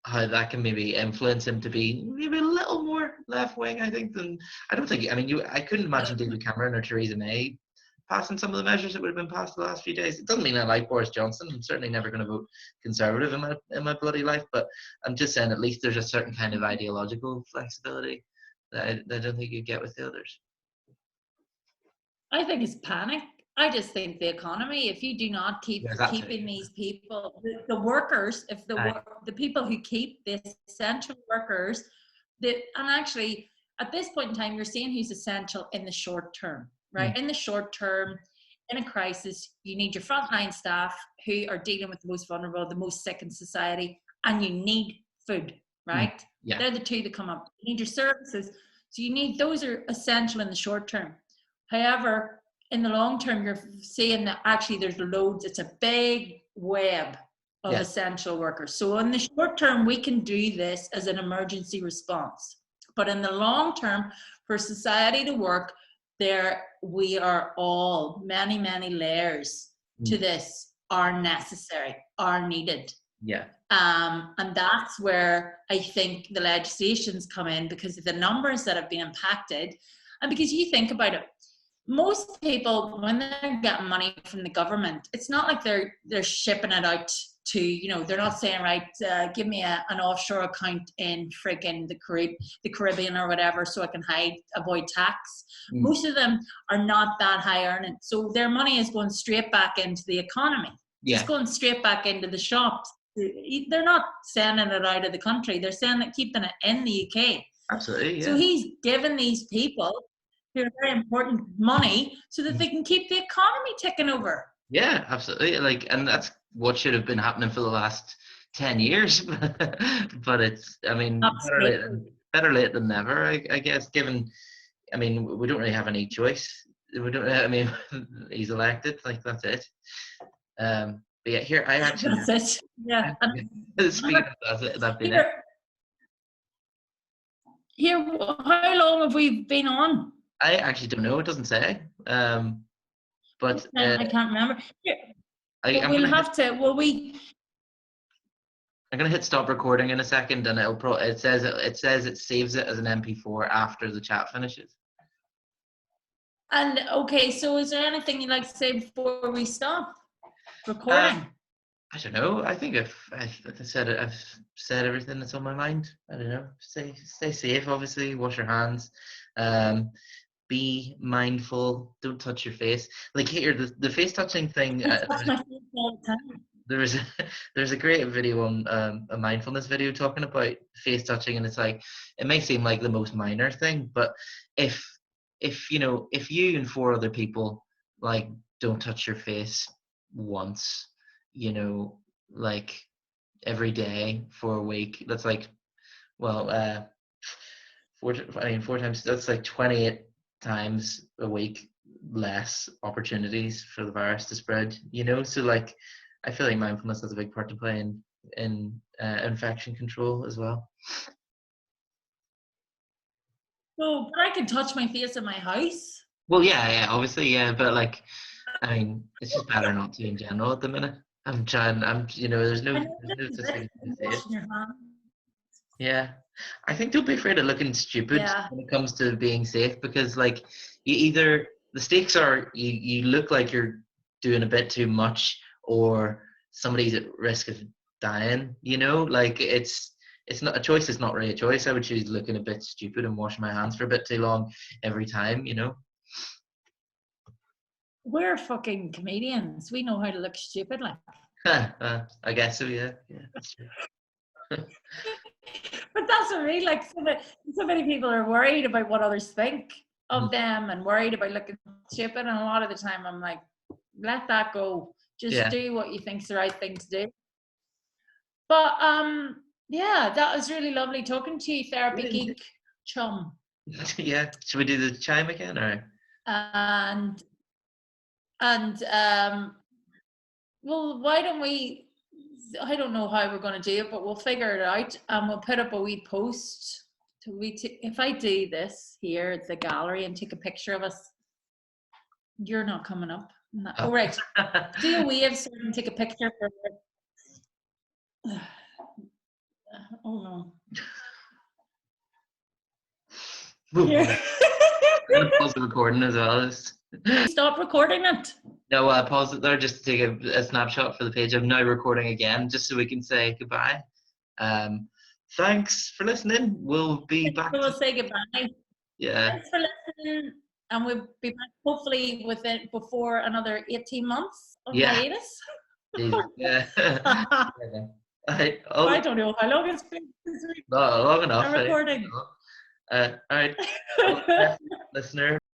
how that can maybe influence him to be maybe a little more left wing. I don't think. I mean, I couldn't imagine David Cameron or Theresa May passing some of the measures that would have been passed the last few days. It doesn't mean I like Boris Johnson. I'm certainly never going to vote Conservative in my bloody life. But I'm just saying, at least there's a certain kind of ideological flexibility that I don't think you get with the others. I think it's panic. I just think the economy, if you do not keep There's that too. keeping these people, the workers, if Aye. the people who keep the essential workers, and actually at this point in time, you're seeing who's essential in the short term, right? Mm. In the short term, in a crisis, you need your frontline staff who are dealing with the most vulnerable, the most sick in society, and you need food, Mm. right? Yeah. They're the two that come up. You need your services. So you need, those are essential in the short term. However, in the long term, you're seeing that actually there's loads, it's a big web of Yeah. essential workers. So in the short term, we can do this as an emergency response. But in the long term, for society to work, we are all, many, many layers to this are necessary, are needed. Yeah. And that's where I think the legislations come in, because of the numbers that have been impacted. And because you think about it, most people, when they're getting money from the government, it's not like they're shipping it out to, they're not saying, right, give me an offshore account in friggin' the Caribbean or whatever, so I can avoid tax. Most of them are not that high earning, so their money is going straight back into the economy. Yeah. It's going straight back into the shops. They're not sending it out of the country. They're keeping it in the UK. Absolutely. Yeah. So he's given these people who are very important money so that they can keep the economy ticking over. Yeah, absolutely. Like, and that's what should have been happening for the last 10 years. But it's, I mean, better late than never, I guess, given, I mean, we don't really have any choice. We don't, I mean, he's elected, like, that's it. But yeah, here, I actually, That's it. Yeah. speaking of that being it, Here, how long have we been on? I actually don't know. It doesn't say. But I can't remember. Here, I'm we'll gonna have to. Well, I'm gonna hit stop recording in a second, and it says it saves it as an MP4 after the chat finishes. And okay, so is there anything you'd like to say before we stop recording? I don't know. I think I've said everything that's on my mind. I don't know. Stay safe. Obviously, wash your hands. Be mindful. Don't touch your face. Like here, the face touching thing. That's my face all the time. There's a, there's a great video on a mindfulness video talking about face touching, and it's like it may seem like the most minor thing, but if if you and four other people like don't touch your face once, like every day for a week, that's like well four times, that's like 28 times a week less opportunities for the virus to spread, so like I feel like mindfulness has a big part to play in infection control as well. So, but I can touch my face in my house. Well, yeah, obviously, yeah, but like, I mean, it's just better not to in general at the minute. I'm trying. There's I no, know there's this no is such thing it. as safe. Washing your hands. Yeah, I think don't be afraid of looking stupid Yeah. when it comes to being safe, because like you either the stakes are you look like you're doing a bit too much, or somebody's at risk of dying. Like it's not a choice. It's not really a choice. I would choose looking a bit stupid and washing my hands for a bit too long every time. We're fucking comedians. We know how to look stupid, like. I guess so. Yeah, that's true. But that's what I mean. Like, so many people are worried about what others think of them and worried about looking stupid. And a lot of the time, I'm like, let that go. Just Yeah. do what you think's the right thing to do. But yeah, that was really lovely talking to you, Therapy Geek chum. Yeah. Should we do the chime again, or? And well, why don't we? I don't know how we're going to do it, but we'll figure it out, and we'll put up a wee post. If I do this here at the gallery and take a picture of us, you're not coming up. Oh, right. Do a wave so we can take a picture for. Oh no. I'm gonna pause the recording as well. Stop recording it. No, pause it there just to take a snapshot for the page. I'm now recording again just so we can say goodbye. Thanks for listening. We'll be back. We'll say goodbye. Yeah. Thanks for listening, and we'll be back hopefully with it before another 18 months of hiatus. Yeah. I don't know how long it's been this week. Long enough. I'm recording. All right. Listener.